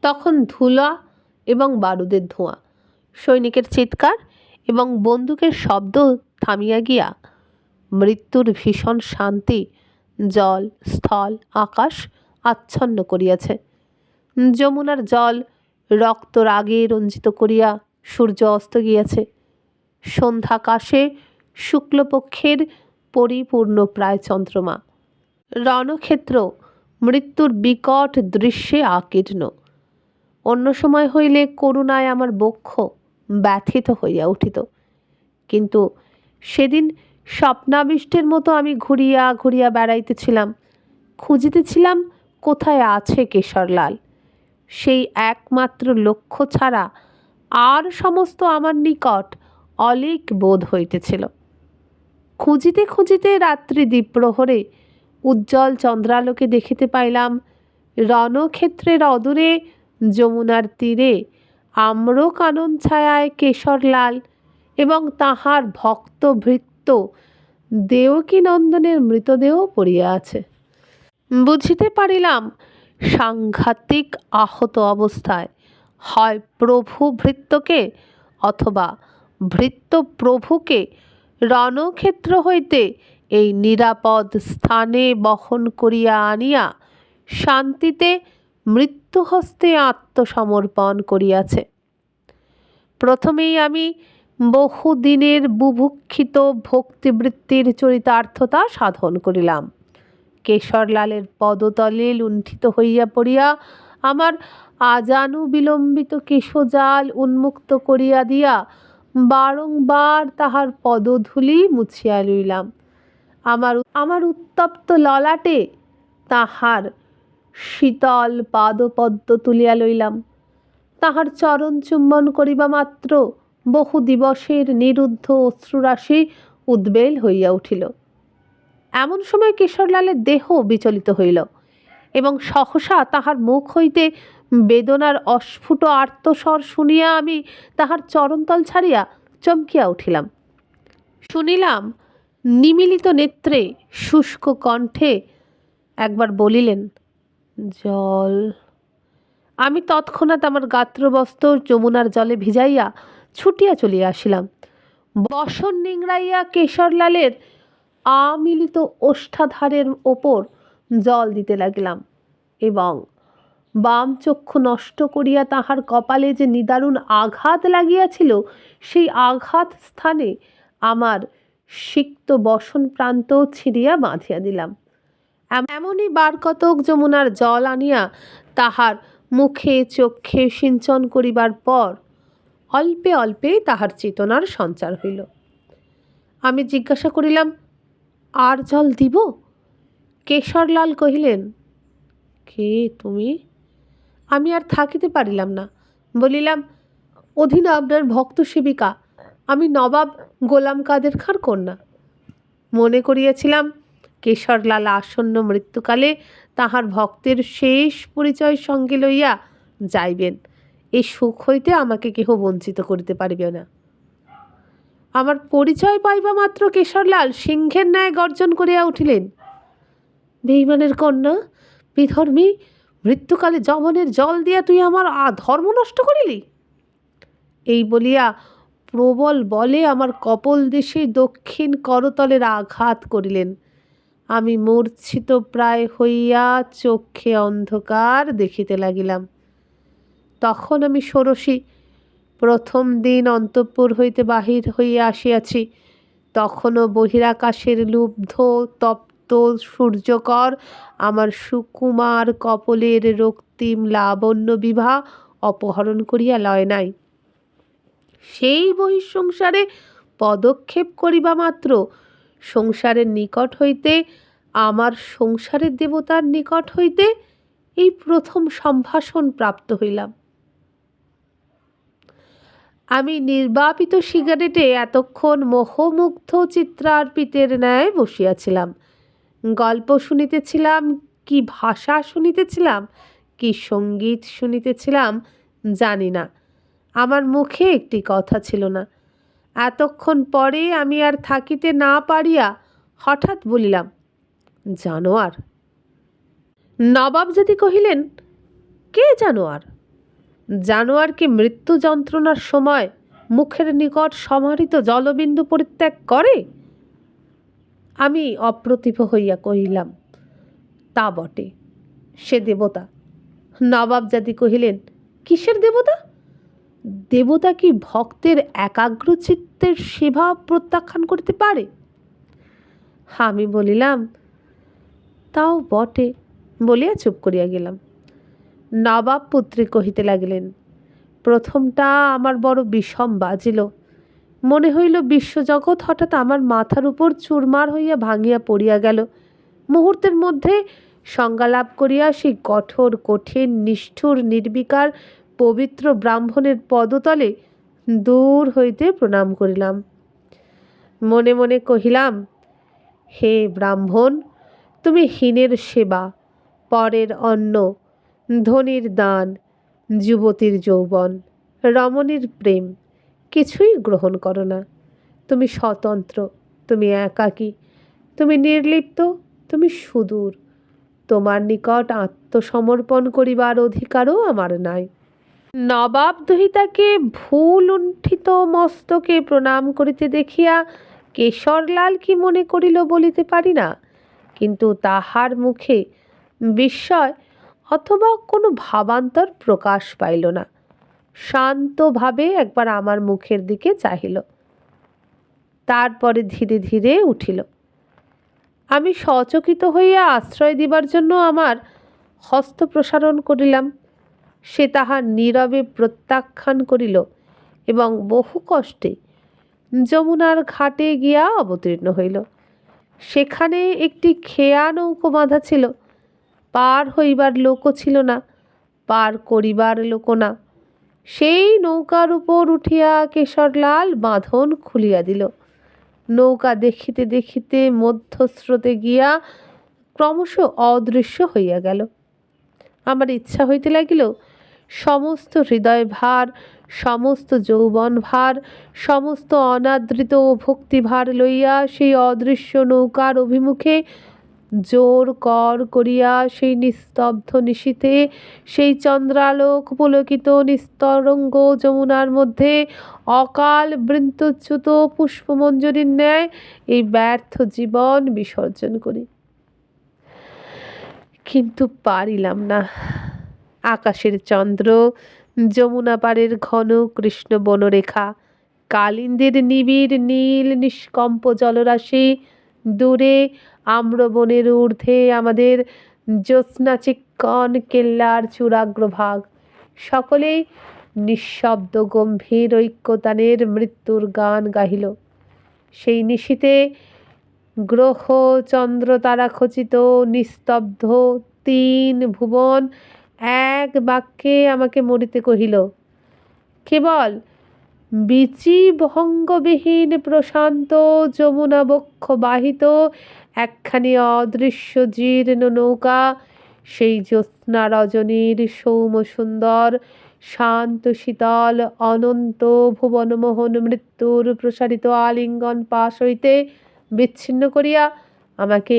তখন ধুলা এবং বারুদের ধোঁয়া, সৈনিকের চিৎকার এবং বন্দুকের শব্দ থামিয়া গিয়া মৃত্যুর ভীষণ শান্তি জল, স্থল, আকাশ আচ্ছন্ন করিয়াছে। যমুনার জল রক্ত রাগে রঞ্জিত করিয়া সূর্য অস্ত গিয়াছে। সন্ধ্যাকাশে শুক্লপক্ষের পরিপূর্ণ প্রায় চন্দ্রমা। রণক্ষেত্র মৃত্যুর বিকট দৃশ্যে আকীর্ণ। অন্য সময় হইলে করুণায় আমার বক্ষ ব্যথিত হইয়া উঠিত, কিন্তু সেদিন স্বপ্নাবিষ্টের মতো আমি ঘুরিয়া ঘুরিয়া বেড়াইতেছিলাম, খুঁজিতেছিলাম কোথায় আছে কেশরলাল। সেই একমাত্র লক্ষ্য ছাড়া আর সমস্ত আমার নিকট অলীক বোধ হইতেছিল। খুঁজিতে খুঁজিতে রাত্রি দ্বীপ্রহরে উজ্জ্বল চন্দ্রালোকে দেখিতে পাইলাম রণক্ষেত্রের অদূরে যমুনার তীরে আম্র কানন ছায়ায় কেশরলাল এবং তাহার ভক্ত ভৃত্য দেবকীনন্দনের মৃতদেহ পড়িয়া আছে। বুঝিতে পারিলাম সাংঘাতিক আহত অবস্থায় হয় প্রভু ভৃত্যকে অথবা ভৃত্য প্রভুকে রণক্ষেত্র হইতে এই নিরাপদ স্থানে বহন করিয়া আনিয়া শান্তিতে মৃত্যুহস্তে আত্মসমর্পণ করিয়াছে। প্রথমেই আমি বহুদিনের বুভুক্ষিত ভক্তিবৃত্তির চরিতার্থতা সাধন করিলাম। কেশরলালের পদতলে লুণ্ঠিত হইয়া পড়িয়া আমার আজানু বিলম্বিত কেশজাল উন্মুক্ত করিয়া দিয়া বারংবার তাহার পদধূলি মুছিয়া লইলাম। আমার উত্তপ্ত ললাটে তাহার শীতল পাদপদ্ম তুলিয়া লইলাম। তাহার চরণ চুম্বন করিবা মাত্র বহু দিবসের নিরুদ্ধ অশ্রুরাশি উদ্বেল হইয়া উঠিল। এমন সময় কেশরলালের দেহ বিচলিত হইল এবং সহসা তাহার মুখ হইতে বেদনার অস্ফুট আর্তস্বর শুনিয়া আমি তাহার চরণতল ছাড়িয়া চমকিয়া উঠিলাম। শুনিলাম নিমীলিত নেত্রে শুষ্ক কণ্ঠে একবার বলিলেন, জল। আমি তৎক্ষণাৎ আমার গাত্রবস্ত্র যমুনার জলে ভিজাইয়া ছুটিয়া চলিয়া আসিলাম। বসন নিংড়াইয়া কেশরলালের আমিলিত ওষ্ঠাধারের ওপর জল দিতে লাগিলাম এবং বাম চক্ষু নষ্ট করিয়া তাহার কপালে যে নিদারুণ আঘাত লাগিয়াছিল সেই আঘাত স্থানে আমার সিক্ত বসন প্রান্ত ছিঁড়িয়া বাঁধিয়া দিলাম। এমনই বার কতক যমুনার জল আনিয়া তাহার মুখে চক্ষে সিঞ্চন করিবার পর অল্পে অল্পে তাহার চেতনার সঞ্চার হইল। আমি জিজ্ঞাসা করিলাম, আর জল দিব? কেশরলাল কহিলেন, কে তুমি? আমি আর থাকিতে পারিলাম না, বলিলাম, অধীনে আপনার ভক্ত সেবিকা, আমি নবাব গোলাম কাদের খাঁর কন্যা। মনে করিয়াছিলাম কেশরলাল আসন্ন মৃত্যুকালে তাহার ভক্তের শেষ পরিচয় সঙ্গে লইয়া যাইবেন, এই সুখ হইতে আমাকে কেহ বঞ্চিত করিতে পারিবে না। আমার পরিচয় পাইবা মাত্র কেশরলাল সিংহের ন্যায় গর্জন করিয়া উঠিলেন, বেঈমানের কন্যা, বিধর্মী, মৃত্যুকালে যমনের জল দিয়া তুই আমার ধর্ম নষ্ট করিলি। এই বলিয়া প্রবল বলে আমার কপল দেশে দক্ষিণ করতলের আঘাত করিলেন। আমি মূর্ছিত প্রায় হইয়া চক্ষে অন্ধকার দেখিতে লাগিলাম। তখন আমি ষোড়শী, প্রথম দিন অন্তঃপুর হইতে বাহির হইয়া আসিয়াছি। তখনও বহিরাকাশের লুব্ধ তপ্ত সূর্যকর আমার সুকুমার কপলের রক্তিম লাবণ্য বিভা অপহরণ করিয়া লয় নাই। সেই বহিঃসংসারে পদক্ষেপ করিবা মাত্র সংসারের নিকট হইতে, আমার সংসারের দেবতার নিকট হইতে এই প্রথম সম্ভাষণ প্রাপ্ত হইলাম। আমি নির্বাপিত সিগারেটে এতক্ষণ মোহমুগ্ধ চিত্রার্পিতের ন্যায় বসিয়াছিলাম। গল্প শুনিতেছিলাম, কি ভাষা শুনিতেছিলাম, কি সঙ্গীত শুনিতেছিলাম জানি না। আমার মুখে একটি কথা ছিল না। এতক্ষণ পরে আমি আর থাকিতে না পারিয়া হঠাৎ বলিলাম, জানোয়ার। নবাবজাদি কহিলেন, কে জানোয়ার? জানোয়ারকে মৃত্যু যন্ত্রণার সময় মুখের নিকট সমাহৃত জলবিন্দু পরিত্যাগ করে? আমি অপ্রতিভ হইয়া কহিলাম, তা বটে, সে দেবতা। নবাবজাদি কহিলেন, কিসের দেবতা? দেবতা কি ভক্তের একাগ্রচিত্তের সেবা প্রত্যাখ্যান করিতে পারে? আমি বলিলাম, তাও বটে, বলিয়া চুপ করিয়া গেলাম। নবাব পুত্রী কহিতে লাগিলেন, প্রথমটা আমার বড় বিষম বাজিল। মনে হইল বিশ্বজগৎ হঠাৎ আমার মাথার উপর চুরমার হইয়া ভাঙিয়া পড়িয়া গেল। মুহূর্তের মধ্যে সংজ্ঞালাভ করিয়া সেই কঠোর কঠিন নিষ্ঠুর নির্বিকার পবিত্র ব্রাহ্মণের পদতলে দূর হইতে প্রণাম করিলাম। মনে মনে কহিলাম, হে ব্রাহ্মণ, তুমি হীনের সেবা, পরের অন্ন, ধনীর দান, যুবতীর যৌবন, রমণীর প্রেম কিছুই গ্রহণ করো না। তুমি স্বতন্ত্র, তুমি একাকী, তুমি নির্লিপ্ত, তুমি সুদূর। তোমার নিকট আত্মসমর্পণ করিবার অধিকারও আমার নাই। নবাব দহিতাকে ভুল লুণ্ঠিত মস্তকে প্রণাম করিতে দেখিয়া কেশরলাল কি মনে করিল বলিতে পারি না, কিন্তু তাহার মুখে বিস্ময় অথবা কোনো ভাবান্তর প্রকাশ পাইল না। শান্তভাবে একবার আমার মুখের দিকে চাহিল, তারপরে ধীরে ধীরে উঠিল। আমি সচকিত হইয়া আশ্রয় দিবার জন্য আমার হস্ত প্রসারণ করিলাম। সে তাহা নীরবে প্রত্যাখ্যান করিল এবং বহু কষ্টে যমুনার ঘাটে গিয়া অবতীর্ণ হইল। সেখানে একটি খেয়া নৌকো বাঁধা ছিল। পার হইবার লোকও ছিল না, পার করিবার লোকও না। সেই নৌকার উপর উঠিয়া কেশরলাল বাঁধন খুলিয়া দিল। নৌকা দেখিতে দেখিতে মধ্যস্রোতে গিয়া ক্রমশ অদৃশ্য হইয়া গেল। আমার ইচ্ছা হইতে লাগিল সমস্ত হৃদয় ভার, সমস্ত যৌবন ভার, সমস্ত অনাদৃত ভক্তিভার লইয়া সেই অদৃশ্য নৌকার অভিমুখে জোর কর করিয়া সেই নিস্তব্ধ নিশীথে, সেই চন্দ্রালোক পুলকিত নিস্তরঙ্গ যমুনার মধ্যে অকাল বৃন্তচ্যুত পুষ্পমঞ্জরীর ন্যায় এই ব্যর্থ জীবন বিসর্জন করি। কিন্তু পারিলাম না। আকাশের চন্দ্র, যমুনা পাড়ের ঘন কৃষ্ণ বনরেখা, কালিন্দের নিবিড় নীল নিষ্কম্প জলরাশি, দূরে আম্রবনের ঊর্ধ্বে আমাদের জ্যোৎস্না চিক্কণ কেল্লার চূড়াগ্রভাগ, সকলেই নিঃশব্দ গম্ভীর ঐক্যতানের মৃত্যুর গান গাহিল। সেই নিশীতে গ্রহ চন্দ্র তারা খচিত নিস্তব্ধ তিন ভুবন এক বাক্যে আমাকে মরিতে কহিল। কেবল বিচিভঙ্গবিহীন প্রশান্ত যমুনা বক্ষ বাহিত একখানি অদৃশ্য জীর্ণ নৌকা সেই জ্যোৎস্না রজনীর সৌম সুন্দর শান্ত শীতল অনন্ত ভুবনমোহন মৃত্যুর প্রসারিত আলিঙ্গন পাশ হইতে বিচ্ছিন্ন করিয়া আমাকে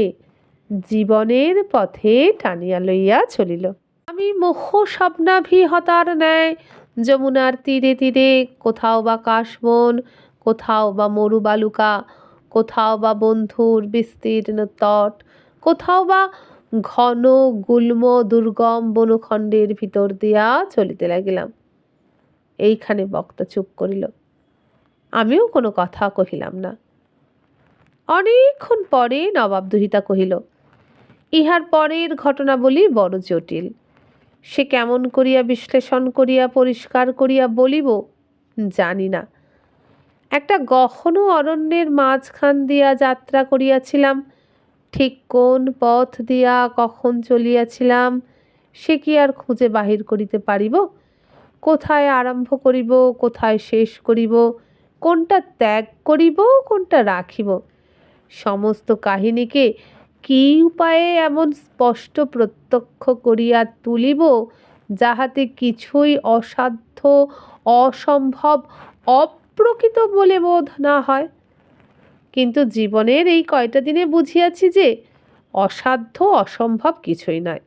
জীবনের পথে টানিয়া লইয়া চলিল। আমি মোহ স্বপ্নাভি হতার ন্যায় যমুনার তীরে তীরে কোথাও বা কাশবন, কোথাও বা মরুবালুকা, কোথাও বা বন্ধুর বিস্তীর্ণ তট, কোথাও বা ঘন গুল্ম দুর্গম বনখণ্ডের ভিতর দিয়া চলিতে লাগিলাম। এইখানে বক্তা চুপ করিল। আমিও কোনো কথা কহিলাম না। অনেকক্ষণ পরে নবাবদহিতা কহিল, ইহার পরের ঘটনাবলী বড় জটিল। সে কেমন করিয়া বিশ্লেষণ করিয়া পরিষ্কার করিয়া বলিব জানি না। একটা গহন অরণ্যের মাঝখান দিয়া যাত্রা করিয়াছিলাম। ঠিক কোন পথ দিয়া কখন চলিয়াছিলাম সে কি আর খুঁজে বাহির করিতে পারিব? কোথায় আরম্ভ করিব, কোথায় শেষ করিব, কোনটা ত্যাগ করিব, কোনটা রাখিব, সমস্ত কাহিনীকে কি উপায়ে এমন স্পষ্ট প্রত্যক্ষ করিয়া তুলিব যাহাতে কিছুই অসাধ্য, অসম্ভব, অপ্রকৃত বলে বোধ না হয়। কিন্তু জীবনের এই কয়টা দিনে বুঝিয়াছি যে অসাধ্য অসম্ভব কিছুই নয়।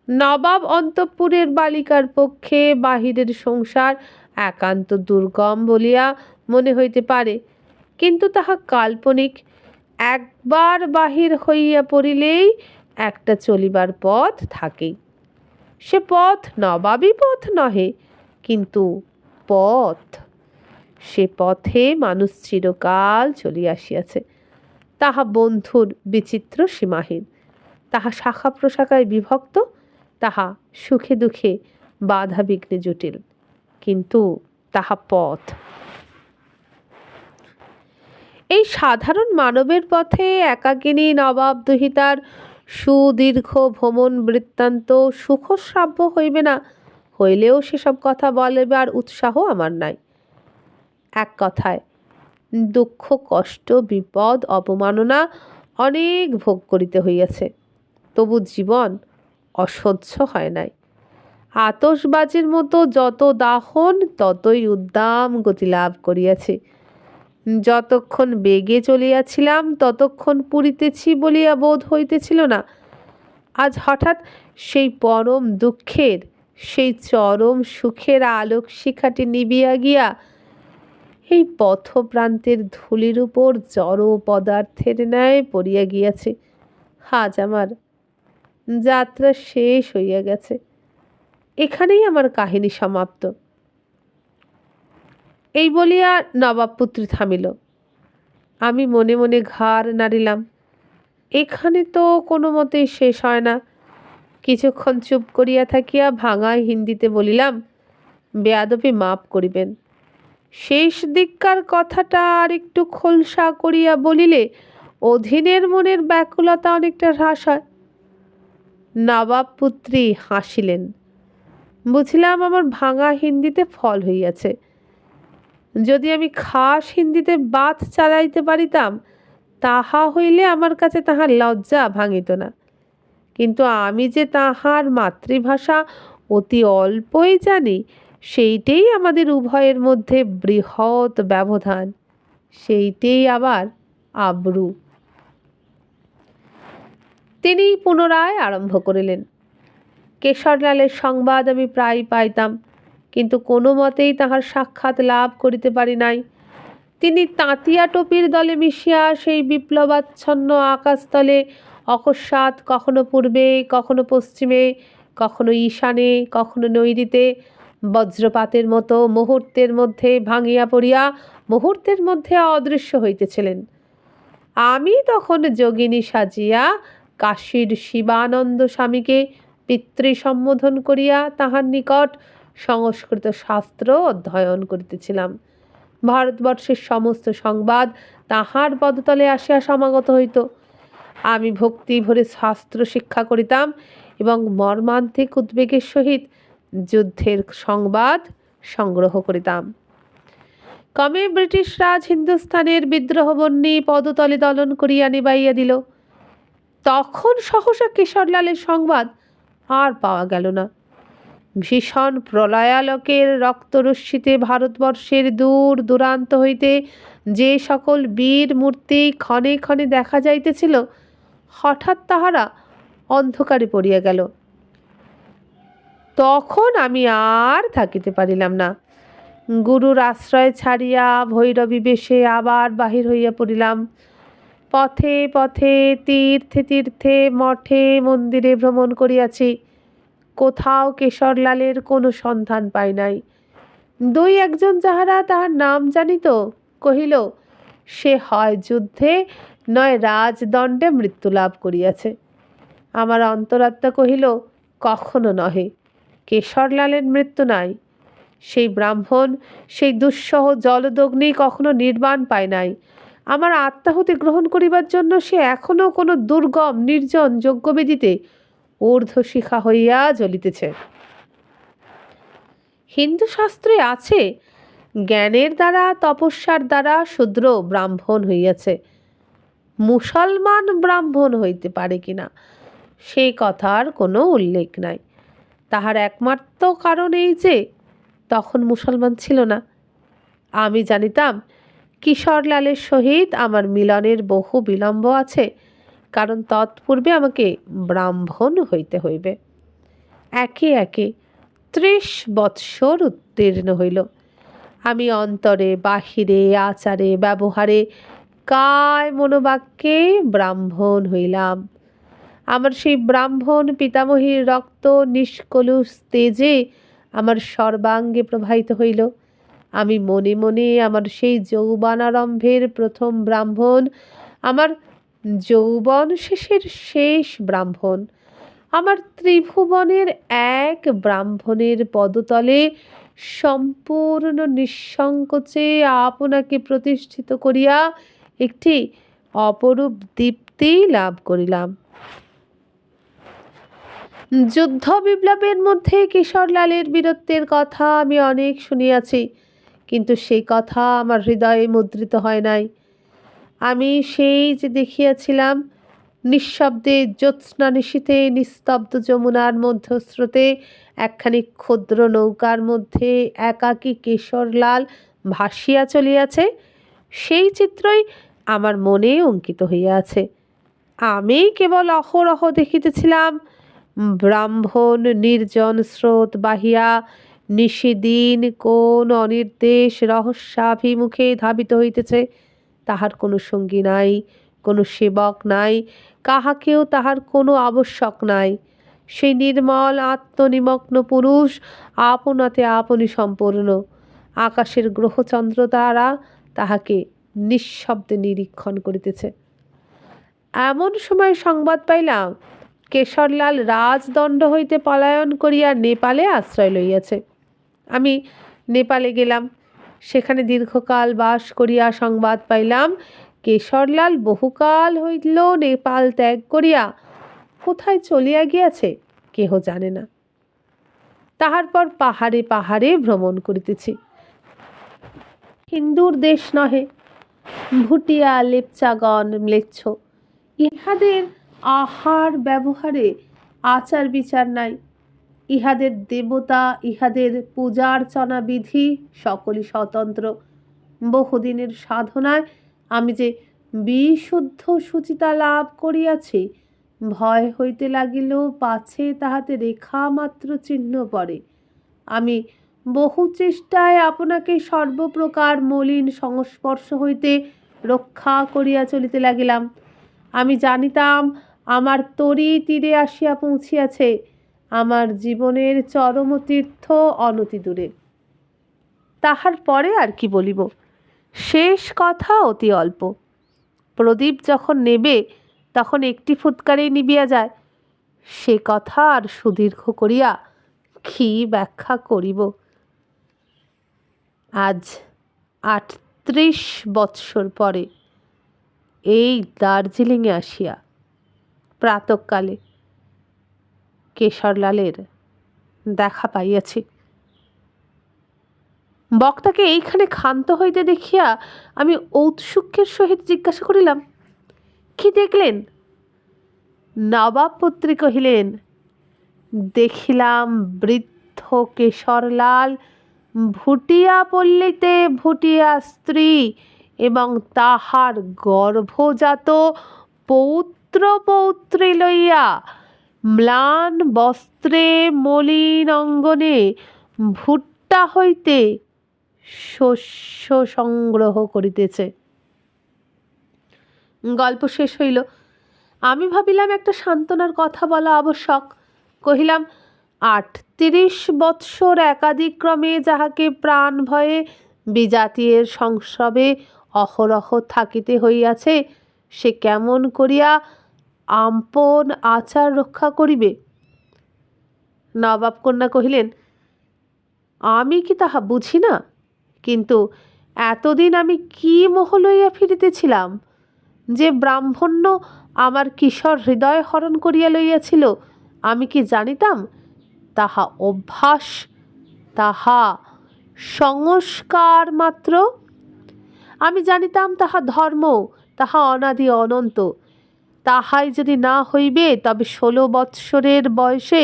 নবাব অন্তঃপুরের বালিকার পক্ষে বাহিরের সংসার একান্ত দুর্গম বলিয়া মনে হইতে পারে, কিন্তু তাহা কাল্পনিক। একবার বাহির হইয়া পড়িলেই একটা চলিবার পথ থাকেই। সে পথ নবাবী পথ নহে, কিন্তু পথ। সে পথে মানুষ চিরকাল চলিয়া আসিয়াছে। তাহা বন্ধুর বিচিত্র সীমাহীন, তাহা শাখা প্রশাখায় বিভক্ত, তাহা সুখে দুঃখে বাধা বিঘ্নে জটিল, কিন্তু তাহা পথ। এই সাধারণ মানবের পথে একাকিনী নবাবদহিতার সুদীর্ঘ ভ্রমণ বৃত্তান্ত সুখশ্রাব্য হইবে না, হইলেও সেসব কথা বলিবার উৎসাহ আমার নাই। এক কথায় দুঃখ, কষ্ট, বিপদ, অপমাননা অনেক ভোগ করিতে হইয়াছে, তবু জীবন অসহ্য হয় নাই। আতশবাজির মতো যত দাহন ততই উদ্দাম গতি লাভ করিয়াছে। যতক্ষণ বেগে চলিয়াছিলাম ততক্ষণ পুরিতেছি বলিয়া বোধ হইতেছিল না। আজ হঠাৎ সেই পরম দুঃখের, সেই চরম সুখের আলোক শিখাটি নিবিয়া গিয়া এই পথপ্রান্তের ধূলির উপর জড় পদার্থের ন্যায় পড়িয়া গিয়াছে। আজ আমার যাত্রা শেষ হইয়া গেছে। এখানেই আমার কাহিনী সমাপ্ত। এই বলিয়া নবাবপুত্রী থামিল। আমি মনে মনে ঘাড় নাড়িলাম। এখানে তো কোনো মতেই শেষ হয় না। কিছুক্ষণ চুপ করিয়া থাকিয়া ভাঙায় হিন্দিতে বলিলাম, বেয়াদবি মাপ করিবেন। শেষ দিককার কথাটা আর একটু খোলসা করিয়া বলিলে অধীনের মনের ব্যাকুলতা অনেকটা হ্রাস হয়। নবাবপুত্রী হাসিলেন। বুঝলাম আমার ভাঙা হিন্দিতে ফল হইয়াছে। যদি আমি খাস হিন্দিতে বাত চালাইতে পারিতাম তাহা হইলে আমার কাছে তাহার লজ্জা ভাঙিত না, কিন্তু আমি যে তাহার মাতৃভাষা অতি অল্পই জানি, সেইটেই আমাদের উভয়ের মধ্যে বৃহৎ ব্যবধান, সেইটেই আবার আব্রু। তিনি পুনরায় আরম্ভ করিলেন। কেশরলালের সংবাদ আমি প্রায় পাইতাম, কিন্তু কোনো মতেই তাহার সাক্ষাৎ লাভ করিতে পারি নাই। তিনি তাঁতিয়া টোপির দলে মিশিয়া সেই বিপ্লবাচ্ছন্ন আকাশতলে অকস্মাৎ কখনো পূর্বে, কখনো পশ্চিমে, কখনো ঈশানে, কখনো নৈঋতে বজ্রপাতের মতো মুহূর্তের মধ্যে ভাঙিয়া পড়িয়া মুহূর্তের মধ্যে অদৃশ্য হইতেছিলেন। আমি তখন যোগিনী সাজিয়া কাশীর শিবানন্দ স্বামীকে পিতৃ সম্বোধন করিয়া তাহার নিকট সংস্কৃত শাস্ত্র অধ্যয়ন করিতেছিলাম। ভারতবর্ষের সমস্ত সংবাদ তাহার পদতলে আসিয়া সমাগত হইত। আমি ভক্তি ভরে শাস্ত্র শিক্ষা করিতাম এবং মর্মান্তিক উদ্বেগের সহিত যুদ্ধের সংবাদ সংগ্রহ করিতাম। ক্রমে ব্রিটিশ রাজ হিন্দুস্থানের বিদ্রোহবহ্নি পদতলে দলন করিয়া নিবাইয়া দিল। তখন সহসা কেশরলালের সংবাদ আর পাওয়া গেল না। ভীষণ প্রলয়ালোকের রক্তরশ্মিতে ভারতবর্ষের দূর দূরান্ত হইতে যে সকল বীর মূর্তি ক্ষণে ক্ষণে দেখা যাইতেছিল, হঠাৎ তাহারা অন্ধকারে পড়িয়া গেল। তখন আমি আর থাকিতে পারিলাম না। গুরুর আশ্রয় ছাড়িয়া ভৈরবী বেশে আবার বাহির হইয়া পড়িলাম। পথে পথে তীর্থে তীর্থে মঠে মন্দিরে ভ্রমণ করিয়াছি, কোথাও কেশরলালের কোনো সন্ধান পাই নাই। দুই একজন যাহারা তাহার নাম জানিত কহিল, সে হয় যুদ্ধে নয় রাজদণ্ডে মৃত্যু লাভ করিয়াছে। আমার অন্তরাত্মা কহিল, কখনো নহে, কেশরলালের মৃত্যু নাই। সেই ব্রাহ্মণ, সেই দুঃসহ জলদগ্নি কখনো নির্বাণ পায় নাই। আমার আত্মাহুতি গ্রহণ করিবার জন্য সে এখনো কোনো দুর্গম নির্জন যজ্ঞবেদিতে ঊর্ধ্বশিখা হইয়া জ্বলিতেছে। হিন্দু শাস্ত্রে আছে, জ্ঞানের দ্বারা তপস্যার দ্বারা শূদ্র ব্রাহ্মণ হইয়াছে। মুসলমান ব্রাহ্মণ হইতে পারে কিনা সেই কথার কোনো উল্লেখ নাই। তাহার একমাত্র কারণ এই যে তখন মুসলমান ছিল না। আমি জানিতাম কিশোরলালের সহিত আমার মিলনের বহু বিলম্ব আছে, কারণ তৎপূর্বে আমাকে ব্রাহ্মণ হইতে হইবে। একে একে 30 বৎসর উত্তীর্ণ হইল। আমি অন্তরে বাহিরে আচারে ব্যবহারে কায় মনোবাক্যে ব্রাহ্মণ হইলাম। আমার সেই ব্রাহ্মণ পিতামহীর রক্ত নিষ্কলুষ তেজে আমার সর্বাঙ্গে প্রবাহিত হইল। আমি মনে মনে আমার সেই যৌবনারম্ভের প্রথম ব্রাহ্মণ, আমার যৌবন শেষের শেষ ব্রাহ্মণ, আমার ত্রিভুবনের এক ব্রাহ্মণের পদতলে সম্পূর্ণ নিঃসংকোচে আপনাকে প্রতিষ্ঠিত করিয়া একটি অপরূপ দীপ্তি লাভ করিলাম। যুদ্ধ বিপ্লবের মধ্যে কিশোরলালের বীরত্বের কথা আমি অনেক শুনিয়াছি, কিন্তু সেই কথা আমার হৃদয়ে মুদ্রিত হয় নাই। আমি সেই যে দেখিয়াছিলাম, নিঃশব্দে জ্যোৎস্না নিশীথে নিস্তব্ধ যমুনার মধ্যস্রোতে একখানি ক্ষুদ্র নৌকার মধ্যে একাকী কেশরলাল ভাসিয়া চলিয়াছে, সেই চিত্রই আমার মনে অঙ্কিত হইয়াছে। আমি কেবল অহরহ দেখিতেছিলাম ব্রাহ্মণ নির্জন স্রোত বাহিয়া নিশিদিন কোন অনির্দেশ রহস্যাভিমুখে ধাবিত হইতেছে। তাহার কোনো সঙ্গী নাই, কোনো সেবক নাই, কাহাকেও তাহার কোনো আবশ্যক নাই। সেই নির্মল আত্মনিমগ্ন পুরুষ আপনাতে আপনি সম্পূর্ণ। আকাশের গ্রহচন্দ্র তারা তাহাকে নিঃশব্দে নিরীক্ষণ করিতেছে। এমন সময় সংবাদ পাইলাম কেশরলাল রাজদণ্ড হইতে পলায়ন করিয়া নেপালে আশ্রয় লইয়াছে। আমি নেপালে গেলাম। সেখানে দীর্ঘকাল বাস করিয়া সংবাদ পাইলাম কেশরলাল বহুকাল হইল নেপাল ত্যাগ করিয়া কোথায় চলিয়া গিয়াছে কেহ জানে না। তাহার পর পাহাড়ে পাহাড়ে ভ্রমণ করিতেছি। হিন্দুর দেশ নহে, ভুটিয়া লেপচাগণ ম্লেচ্ছ, ইহাদের আহার ব্যবহারে আচার বিচার নাই। ইহাদের দেবতা, ইহাদের পূজার্চনা বিধি সকলই স্বতন্ত্র। বহুদিনের সাধনায় আমি যে বিশুদ্ধ সুচিতা লাভ করিয়াছি, ভয় হইতে লাগিল পাছে তাহাতে রেখা মাত্র চিহ্ন পড়ে। আমি বহু চেষ্টায় আপনাকে সর্বপ্রকার মলিন সংস্পর্শ হইতে রক্ষা করিয়া চলিতে লাগিলাম। আমি জানিতাম আমার তরী তীরে আসিয়া পৌঁছিয়াছে। আমার জীবনের চরম তীর্থ অনতি দূরে। তাহার পরে আর কি বলিব, শেষ কথা অতি অল্প। প্রদীপ যখন নেবে তখন একটি ফুৎকারেই নিবিয়া যায়। সে কথা আর সুদীর্ঘ করিয়া কি ব্যাখ্যা করিব। আজ ৩৮ বৎসর পরে এই দার্জিলিংয়ে আসিয়া প্রাতঃকালে কেশরলালের দেখা পাইয়াছি। বক্তাকে এইখানে ক্ষান্ত হইতে দেখিয়া আমি ঔৎসুক্যের সহিত জিজ্ঞাসা করিলাম, কি দেখলেন? নবাব পুত্রী কহিলেন, দেখিলাম বৃদ্ধ কেশরলাল ভুটিয়া পল্লীতে ভুটিয়া স্ত্রী এবং তাহার গর্ভজাত পৌত্র পৌত্রী লইয়া ম্লান বস্ত্রে মলিন অঙ্গনে ভুট্টা হইতে শস্য সংগ্রহ করিতেছে। গল্প শেষ হইল। আমি ভাবিলাম একটা সান্ত্বনার কথা বলা আবশ্যক। কহিলাম, ৩৮ বৎসর একাদিক্রমে যাহাকে প্রাণ ভয়ে বিজাতির সংস্রবে অহরহ থাকিতে হইয়াছে, সে কেমন করিয়া আপন আচার রক্ষা করিবে? নবাব কন্যা কহিলেন, আমি কি তাহা বুঝি না? কিন্তু এতদিন আমি কি মোহ লইয়া ফিরিতেছিলাম যে ব্রাহ্মণ্য আমার কিশোর হৃদয় হরণ করিয়া লইয়াছিল, আমি কি জানিতাম? তাহা অভ্যাস, তাহা সংস্কার মাত্র। আমি জানিতাম তাহা ধর্ম, তাহা অনাদি অনন্ত। তাহাই যদি না হইবে তবে ১৬ বৎসরের বয়সে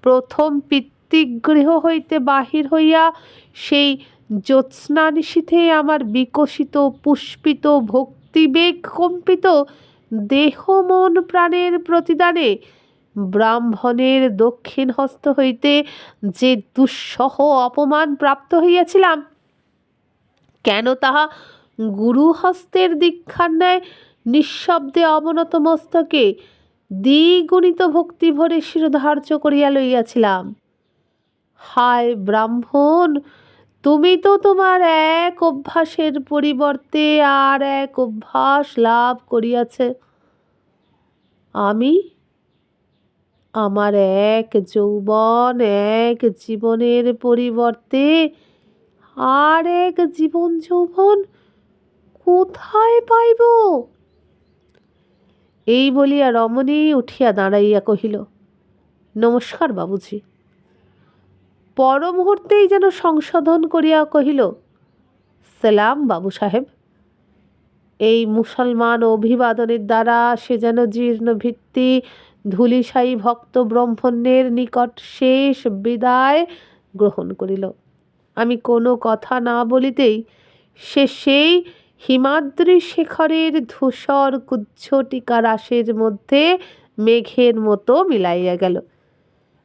প্রথম পিতৃগৃহ হইতে বাহির হইয়া সেই জ্যোৎস্না নিশীথে আমার বিকশিত পুষ্পিত ভক্তিবেগ কম্পিত দেহ মন প্রাণের প্রতিদানে ব্রাহ্মণের দক্ষিণ হস্ত হইতে যে দুঃসহ অপমান প্রাপ্ত হইয়াছিলাম, কেন তাহা গুরুহস্তের দীক্ষার ন্যায় নিঃশব্দে অবনত মস্তকে দ্বিগুণিত ভক্তি ভরে শিরোধার্য করিয়া লইয়াছিলাম। হায় ব্রাহ্মণ, তুমি তো তোমার এক অভ্যাসের পরিবর্তে আর এক অভ্যাস লাভ করিয়াছে। আমি আমার এক যৌবন, এক জীবনের পরিবর্তে আর এক জীবন যৌবন কোথায় পাইব? এই বলিয়া রমণী উঠিয়া দাঁড়াইয়া কহিল, নমস্কার বাবুজি। পর মুহূর্তেই যেন সংশোধন করিয়া কহিল, সালাম বাবু সাহেব। এই মুসলমান অভিবাদনের দ্বারা সে যেন জীর্ণ ভিত্তি ধূলিসায়ী ভক্ত ব্রাহ্মণের নিকট শেষ বিদায় গ্রহণ করিল। আমি কোনো কথা না বলিতেই সে সেই হিমাদ্রি শেখরের ধূসর কুজ্ঝটিকা রাশের মধ্যে মেঘের মতো মিলাইয়া গেল।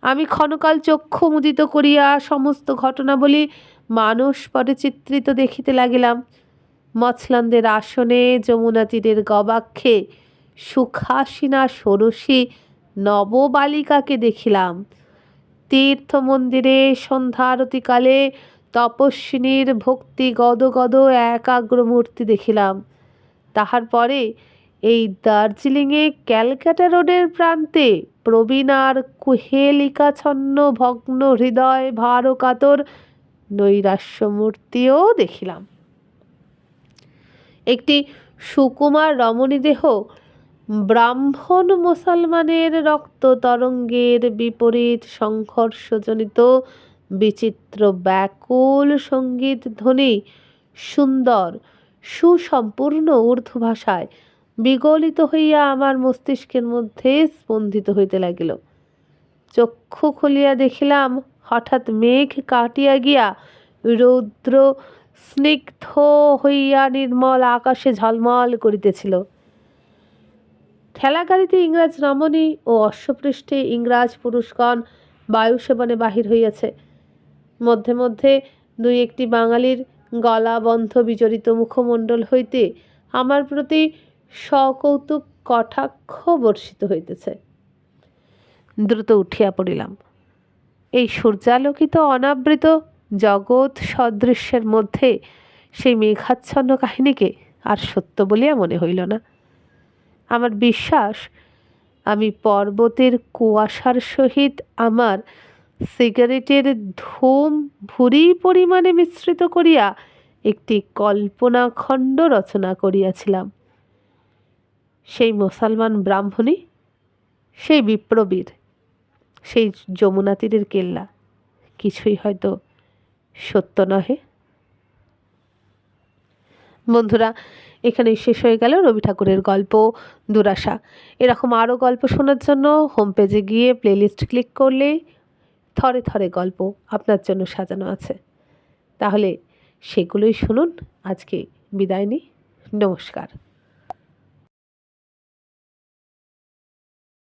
আমি ক্ষণকাল চক্ষু মুদিত করিয়া সমস্ত ঘটনাবলী মানস পটে চিত্রিত দেখিতে লাগিলাম। মৎস্যন্দের আসনে যমুনা তীরের গবাক্ষে সুখাসিনা ষোড়শী নববালিকাকে দেখিলাম। তীর্থ মন্দিরে সন্ধ্যারতিকালে তপস্বিনীর ভক্তি গদগদ একাগ্র মূর্তি দেখিলাম। তাহার পরে এই দার্জিলিংয়ে ক্যালকাটা রোডের প্রান্তে প্রবীণার কুহেলিকাছন্ন ভগ্ন হৃদয় ভারকাতর নৈরাশ্য মূর্তিও দেখিলাম। একটি সুকুমার রমণী দেহ ব্রাহ্মণ মুসলমানের রক্ত তরঙ্গের বিপরীত সংঘর্ষজনিত বিচিত্র ব্যাকুল সঙ্গীত ধ্বনি সুন্দর সুসম্পূর্ণ উর্দু ভাষায় বিগলিত হইয়া আমার মস্তিষ্কের মধ্যে স্পন্দিত হইতে লাগিল। চক্ষু খুলিয়া দেখিলাম হঠাৎ মেঘ কাটিয়া গিয়া রৌদ্র স্নিগ্ধ হইয়া নির্মল আকাশে ঝলমল করিতেছিল। ঠেলাগাড়িতে ইংরাজ রমণী ও অশ্বপৃষ্ঠে ইংরাজ পুরুষগণ বায়ুসেবনে বাহির হইয়াছে। মধ্যে মধ্যে দুই একটি বাঙালির গলাবন্ধ বিজড়িত মুখমণ্ডল হইতে আমার প্রতি সকৌতুক কটাক্ষ বর্ষিত হইতেছে। দ্রুত উঠিয়া পড়িলাম। এই সূর্যালোকিত অনাবৃত জগৎ সদৃশ্যের মধ্যে সেই মেঘাচ্ছন্ন কাহিনীকে আর সত্য বলিয়া মনে হইল না। আমার বিশ্বাস, আমি পর্বতের কুয়াশার সহিত আমার সিগারেটের ধূম ভুরি পরিমাণে মিশ্রিত করিয়া একটি কল্পনাখণ্ড রচনা করিয়াছিলাম। সেই মুসলমান ব্রাহ্মণী, সেই বিপ্রবীর, সেই যমুনা তীরের কেল্লা কিছুই হয়তো সত্য নহে। বন্ধুরা, এখানেই শেষ হয়ে গেল রবি ঠাকুরের গল্প দুরাশা। এরকম আরও গল্প শোনার জন্য হোম পেজে গিয়ে প্লেলিস্ট ক্লিক করলেই থরে থরে গল্প আপনার জন্য সাজানো আছে। তাহলে সেগুলোই শুনুন। আজকে বিদায় নিই। নমস্কার।